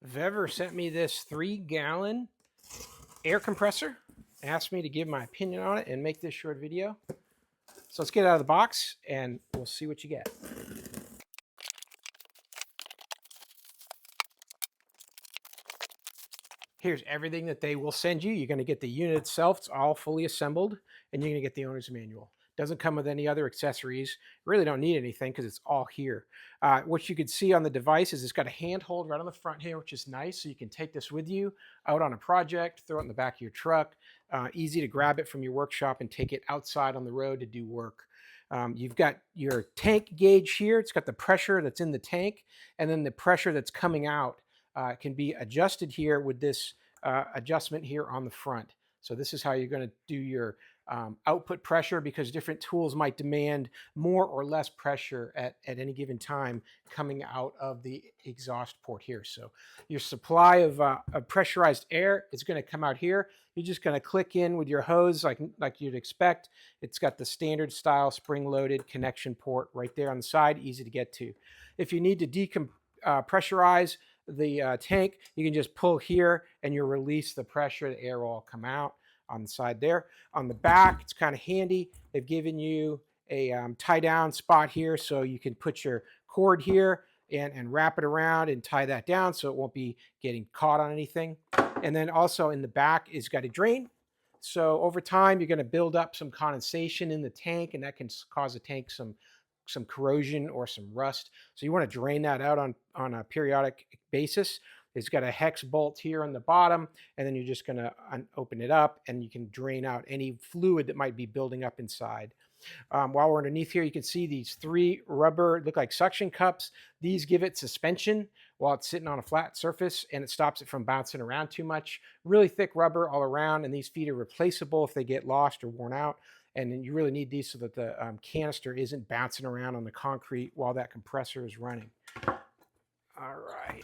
VEVOR sent me this 3-gallon air compressor, asked me to give my opinion on it and make this short video. So let's get it out of the box and we'll see what you get. Here's everything that they will send you. You're going to get the unit itself. It's all fully assembled, and you're going to get the owner's manual. Doesn't come with any other accessories. Really don't need anything because it's all here. What you can see on the device is it's got a handhold right on the front here, which is nice. So you can take this with you out on a project, throw it in the back of your truck. Easy to grab it from your workshop and take it outside on the road to do work. You've got your tank gauge here. It's got the pressure that's in the tank and then the pressure that's coming out. Can be adjusted here with this adjustment here on the front. So this is how you're going to do your output pressure, because different tools might demand more or less pressure at any given time coming out of the exhaust port here. So your supply of pressurized air is going to come out here. You're just going to click in with your hose like you'd expect. It's got the standard style spring-loaded connection port right there on the side, easy to get to. If you need to decompressurize the tank, you can just pull here and you'll release the pressure. The air will all come out on the side there. On the back, it's kind of handy. They've given you a tie down spot here, so you can put your cord here and wrap it around and tie that down so it won't be getting caught on anything. And then also in the back is got a drain. So over time, you're going to build up some condensation in the tank, and that can cause the tank some corrosion or some rust. So you want to drain that out on a periodic basis. It's got a hex bolt here on the bottom, and then you're just going to open it up and you can drain out any fluid that might be building up inside. While we're underneath here, you can see these 3 rubber, look like suction cups. These give it suspension while it's sitting on a flat surface, and it stops it from bouncing around too much. Really thick rubber all around, and these feet are replaceable if they get lost or worn out. And then you really need these so that the canister isn't bouncing around on the concrete while that compressor is running. All right.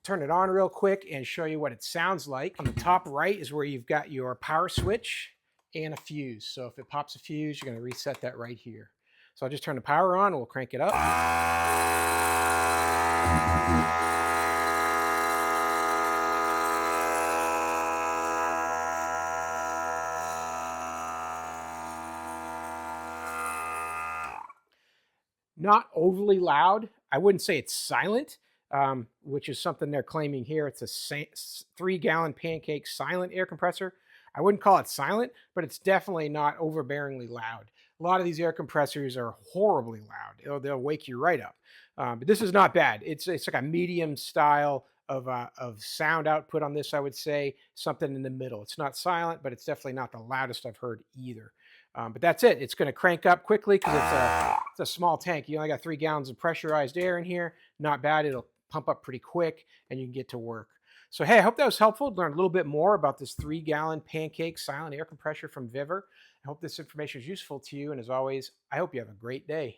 Turn it on real quick and show you what it sounds like. On the top right is where you've got your power switch and a fuse. So if it pops a fuse, you're going to reset that right here. So I'll just turn the power on and we'll crank it up. Not overly loud. I wouldn't say it's silent, which is something they're claiming here. It's a 3-gallon Pancake silent air compressor. I wouldn't call it silent, but it's definitely not overbearingly loud. A lot of these air compressors are horribly loud. They'll wake you right up. But this is not bad. It's like a medium style of sound output on this, I would say. Something in the middle. It's not silent, but it's definitely not the loudest I've heard either. But that's it. It's going to crank up quickly because it's a small tank. You only got 3 gallons of pressurized air in here. Not bad. It'll pump up pretty quick and you can get to work. So, hey, I hope that was helpful. Learn a little bit more about this 3-gallon Pancake silent air compressor from VEVOR. I hope this information is useful to you. And as always, I hope you have a great day.